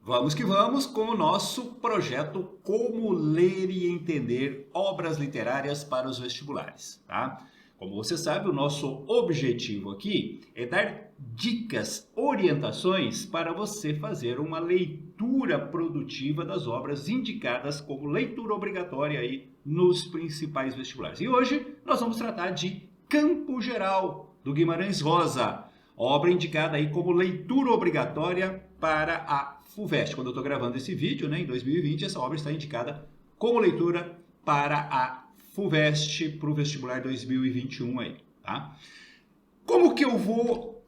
Vamos que vamos com o nosso projeto Como Ler e Entender Obras Literárias para os Vestibulares, tá? Como você sabe, o nosso objetivo aqui é dar dicas, orientações para você fazer uma leitura produtiva das obras indicadas como leitura obrigatória aí nos principais vestibulares. E hoje nós vamos tratar de Campo Geral, do Guimarães Rosa, obra indicada aí como leitura obrigatória para a FUVEST. Quando eu estou gravando esse vídeo, né, em 2020, essa obra está indicada como leitura para a FUVEST, para o vestibular 2021 aí, tá? Como que eu vou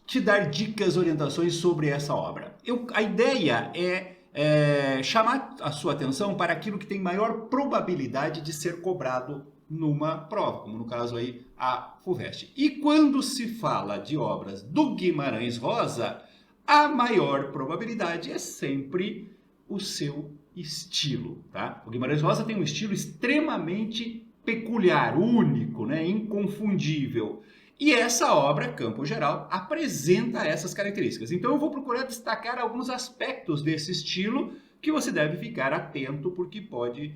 te dar dicas, orientações sobre essa obra? A ideia é chamar a sua atenção para aquilo que tem maior probabilidade de ser cobrado numa prova, como no caso aí a FUVEST. E quando se fala de obras do Guimarães Rosa, a maior probabilidade é sempre o seu estilo, tá? O Guimarães Rosa tem um estilo extremamente peculiar, único, né? Inconfundível. E essa obra, Campo Geral, apresenta essas características. Então eu vou procurar destacar alguns aspectos desse estilo que você deve ficar atento porque pode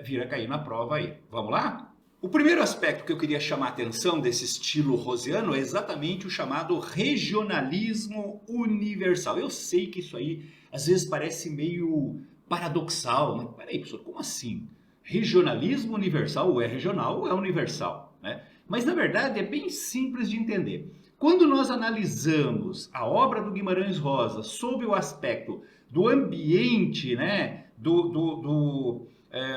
vir a cair na prova aí. Vamos lá? O primeiro aspecto que eu queria chamar a atenção desse estilo rosiano é exatamente o chamado regionalismo universal. Eu sei que isso aí às vezes parece meio paradoxal, mas peraí, professor, como assim? Regionalismo universal ou é regional ou é universal, né? Mas na verdade é bem simples de entender. Quando nós analisamos a obra do Guimarães Rosa sob o aspecto do ambiente, né, do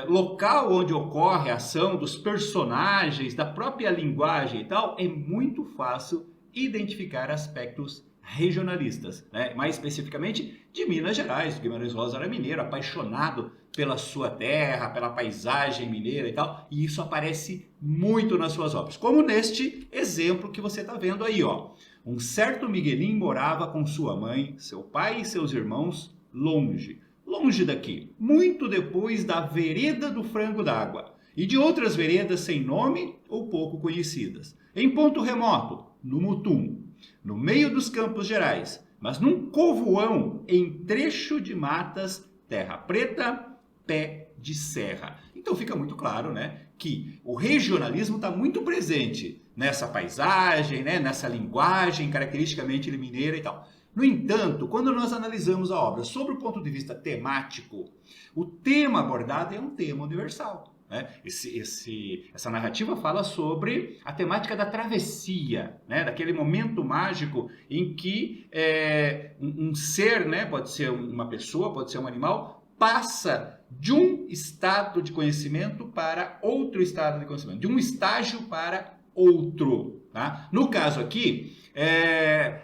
local onde ocorre a ação, dos personagens, da própria linguagem e tal, é muito fácil identificar aspectos regionalistas, né? Mais especificamente de Minas Gerais. O Guimarães Rosa era mineiro, apaixonado pela sua terra, pela paisagem mineira e tal, e isso aparece muito nas suas obras, como neste exemplo que você está vendo aí, ó. Um certo Miguelim morava com sua mãe, seu pai e seus irmãos longe daqui, muito depois da vereda do Frango d'Água e de outras veredas sem nome ou pouco conhecidas, em ponto remoto, no Mutum, no meio dos Campos Gerais, mas num covoão em trecho de matas, terra preta, pé de serra. Então fica muito claro, né, que o regionalismo está muito presente nessa paisagem, né, nessa linguagem caracteristicamente mineira e tal. No entanto, quando nós analisamos a obra sob o ponto de vista temático, o tema abordado é um tema universal, né? Essa narrativa fala sobre a temática da travessia, né? Daquele momento mágico em que um ser, né? Pode ser uma pessoa, pode ser um animal, passa de um estado de conhecimento para outro estado de conhecimento, de um estágio para outro, tá? No caso aqui,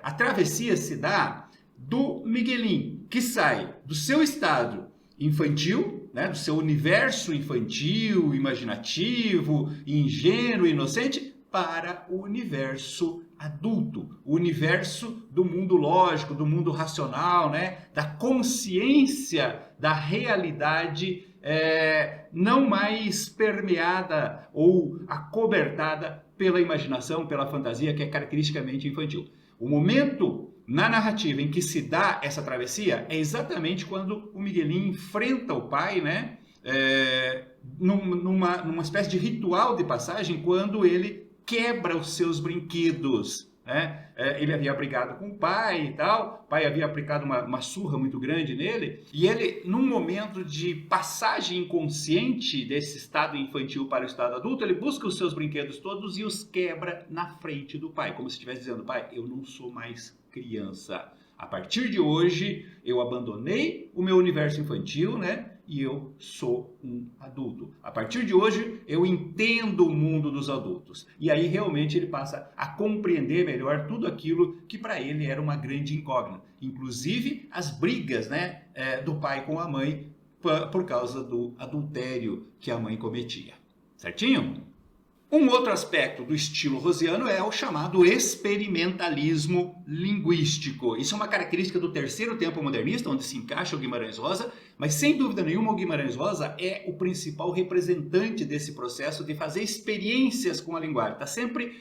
a travessia se dá do Miguelim, que sai do seu estado infantil, né, do seu universo infantil, imaginativo, ingênuo, inocente, para o universo adulto, o universo do mundo lógico, do mundo racional, né, da consciência da realidade não mais permeada ou acobertada pela imaginação, pela fantasia, que é caracteristicamente infantil. O momento na narrativa em que se dá essa travessia é exatamente quando o Miguelim enfrenta o pai, né? Numa espécie de ritual de passagem, quando ele quebra os seus brinquedos, né? Ele havia brigado com o pai e tal, o pai havia aplicado uma surra muito grande nele, e ele, num momento de passagem inconsciente desse estado infantil para o estado adulto, ele busca os seus brinquedos todos e os quebra na frente do pai, como se estivesse dizendo: pai, eu não sou mais criança. A partir de hoje, eu abandonei o meu universo infantil, né? E eu sou um adulto. A partir de hoje, eu entendo o mundo dos adultos. E aí, realmente, ele passa a compreender melhor tudo aquilo que para ele era uma grande incógnita. Inclusive, as brigas, né, do pai com a mãe por causa do adultério que a mãe cometia. Certinho? Um outro aspecto do estilo rosiano é o chamado experimentalismo linguístico. Isso é uma característica do terceiro tempo modernista, onde se encaixa o Guimarães Rosa, mas sem dúvida nenhuma o Guimarães Rosa é o principal representante desse processo de fazer experiências com a linguagem. Está sempre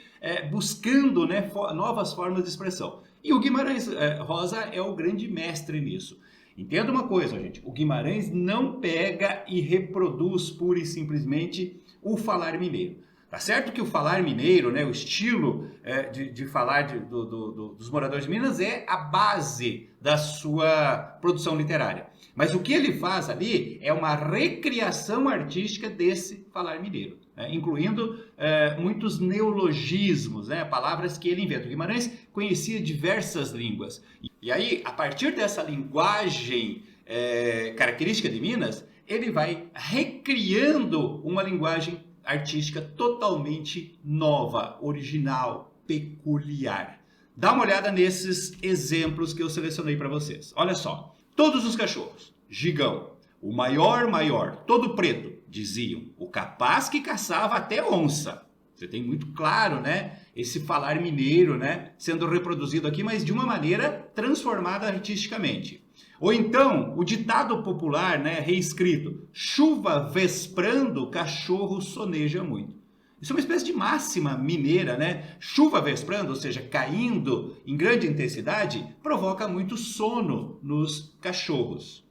buscando, né, novas formas de expressão. E o Guimarães Rosa é o grande mestre nisso. Entenda uma coisa, gente, o Guimarães não pega e reproduz pura e simplesmente o falar mineiro. Tá certo que o falar mineiro, né, o estilo de falar dos moradores de Minas é a base da sua produção literária. Mas o que ele faz ali é uma recriação artística desse falar mineiro, né, incluindo muitos neologismos, né, palavras que ele inventa. O Guimarães conhecia diversas línguas. E aí, a partir dessa linguagem característica de Minas, ele vai recriando uma linguagem artística totalmente nova, original, peculiar. Dá uma olhada nesses exemplos que eu selecionei para vocês. Olha só. Todos os cachorros, gigão, o maior, todo preto, diziam, o capaz que caçava até onça. Você tem muito claro, né, esse falar mineiro, né, sendo reproduzido aqui, mas de uma maneira transformada artisticamente. Ou então, o ditado popular, né, reescrito, chuva vesprando, cachorro soneja muito. Isso é uma espécie de máxima mineira, né? Chuva vesprando, ou seja, caindo em grande intensidade, provoca muito sono nos cachorros.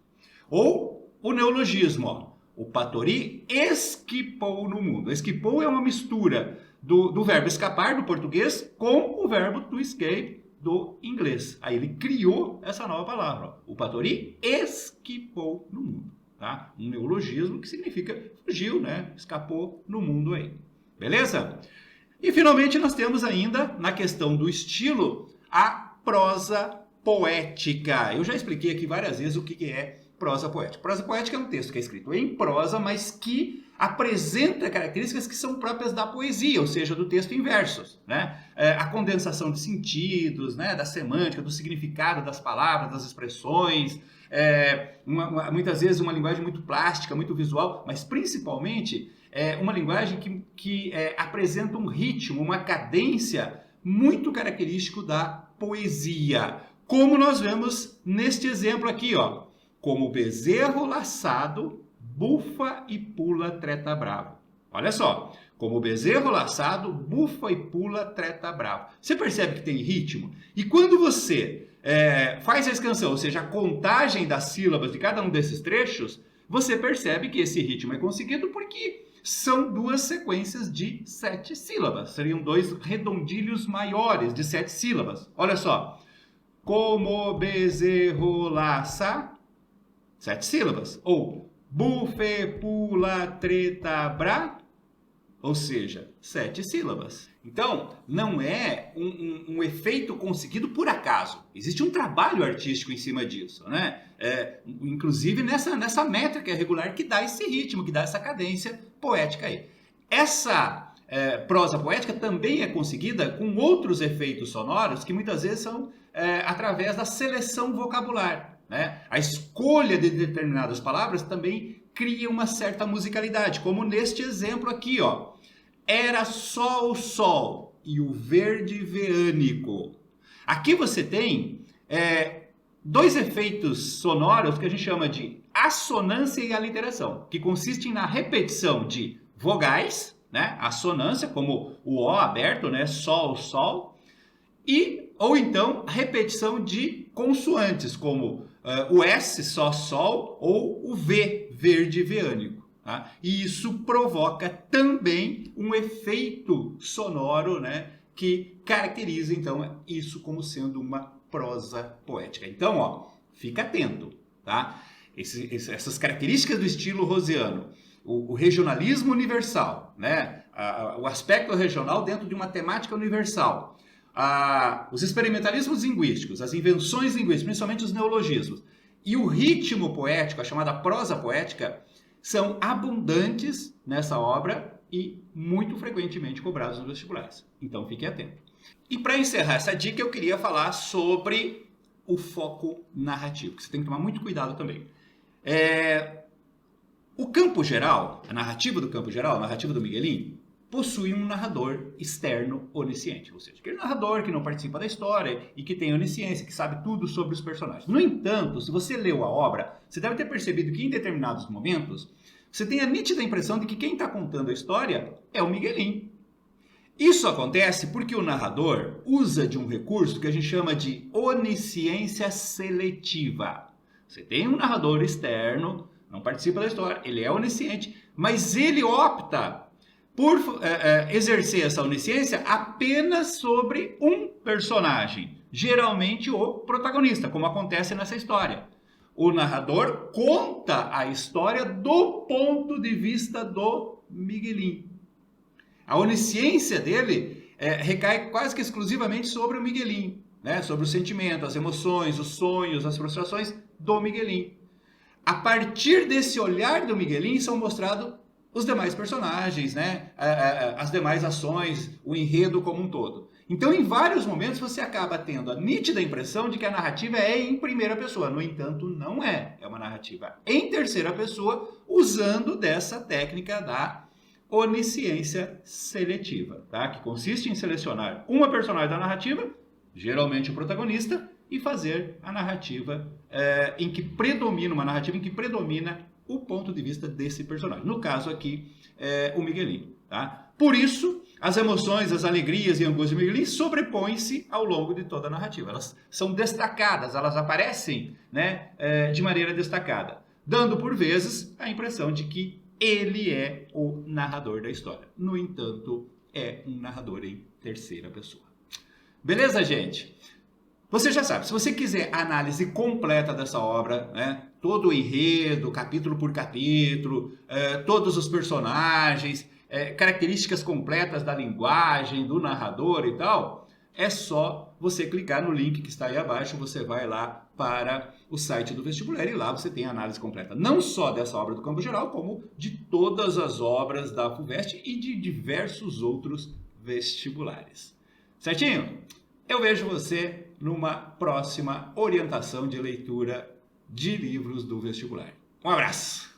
Ou o neologismo, ó, o patori esquipou no mundo. Esquipou é uma mistura do verbo escapar, do português, com o verbo to escape, do inglês. Aí ele criou essa nova palavra. Ó. O patori esquipou no mundo. Tá? Um neologismo que significa fugiu, né? Escapou no mundo aí. Beleza? E finalmente nós temos ainda, na questão do estilo, a prosa poética. Eu já expliquei aqui várias vezes o que é prosa poética. Prosa poética é um texto que é escrito em prosa, mas que apresenta características que são próprias da poesia, ou seja, do texto em versos, né? A condensação de sentidos, né? Da semântica, do significado das palavras, das expressões, muitas vezes uma linguagem muito plástica, muito visual, mas principalmente uma linguagem que apresenta um ritmo, uma cadência muito característico da poesia, como nós vemos neste exemplo aqui, ó. Como bezerro laçado, bufa e pula, treta bravo. Olha só, como bezerro laçado, bufa e pula, treta bravo. Você percebe que tem ritmo? E quando você faz a escansão, ou seja, a contagem das sílabas de cada um desses trechos, você percebe que esse ritmo é conseguido porque são duas sequências de 7 sílabas. Seriam 2 redondilhos maiores de 7 sílabas. Olha só. Como bezerro laça, 7 sílabas. Ou bufe, pula, treta, bra, ou seja, 7 sílabas. Então, não é um efeito conseguido por acaso. Existe um trabalho artístico em cima disso, né? Inclusive nessa métrica regular que dá esse ritmo, que dá essa cadência poética aí. Essa prosa poética também é conseguida com outros efeitos sonoros que muitas vezes são através da seleção vocabular, né? A escolha de determinadas palavras também cria uma certa musicalidade, como neste exemplo aqui, ó. Era só o sol e o verde veânico. Aqui você tem 2 efeitos sonoros que a gente chama de assonância e aliteração, que consistem na repetição de vogais, né? Assonância, como o O aberto, né? Sol, sol, ou então repetição de consoantes, como o S, só, sol, ou o V, verde veânico. Tá? E isso provoca também um efeito sonoro, né, que caracteriza, então, isso como sendo uma prosa poética. Então, ó, fica atento, tá? Essas características do estilo rosiano, o regionalismo universal, né, o aspecto regional dentro de uma temática universal, os experimentalismos linguísticos, as invenções linguísticas, principalmente os neologismos, e o ritmo poético, a chamada prosa poética, são abundantes nessa obra e muito frequentemente cobrados nos vestibulares. Então, fique atento. E para encerrar essa dica, eu queria falar sobre o foco narrativo, que você tem que tomar muito cuidado também. O campo geral, a narrativa do campo geral, a narrativa do Miguelin, possui um narrador externo onisciente, ou seja, aquele narrador que não participa da história e que tem onisciência, que sabe tudo sobre os personagens. No entanto, se você leu a obra, você deve ter percebido que em determinados momentos você tem a nítida impressão de que quem está contando a história é o Miguelin. Isso acontece porque o narrador usa de um recurso que a gente chama de onisciência seletiva. Você tem um narrador externo, não participa da história, ele é onisciente, mas ele opta por exercer essa onisciência apenas sobre um personagem, geralmente o protagonista, como acontece nessa história. O narrador conta a história do ponto de vista do Miguelinho. A onisciência dele recai quase que exclusivamente sobre o Miguelinho, né? Sobre o sentimento, as emoções, os sonhos, as frustrações do Miguelinho. A partir desse olhar do Miguelinho são mostrados os demais personagens, né? As demais ações, o enredo como um todo. Então, em vários momentos, você acaba tendo a nítida impressão de que a narrativa é em primeira pessoa. No entanto, não é. É uma narrativa em terceira pessoa, usando dessa técnica da onisciência seletiva, tá? Que consiste em selecionar uma personagem da narrativa, geralmente o protagonista, e fazer a narrativa uma narrativa em que predomina o ponto de vista desse personagem. No caso aqui, o Miguelinho, tá? Por isso, as emoções, as alegrias e angústias do Miguelinho sobrepõem-se ao longo de toda a narrativa. Elas são destacadas, elas aparecem, né, de maneira destacada, dando por vezes a impressão de que ele é o narrador da história. No entanto, é um narrador em terceira pessoa. Beleza, gente? Você já sabe, se você quiser a análise completa dessa obra, né, todo o enredo, capítulo por capítulo, todos os personagens, características completas da linguagem, do narrador e tal, é só você clicar no link que está aí abaixo, você vai lá para o site do vestibular e lá você tem a análise completa, não só dessa obra do Campo Geral, como de todas as obras da FUVEST e de diversos outros vestibulares. Certinho? Eu vejo você numa próxima orientação de leitura de livros do vestibular. Um abraço!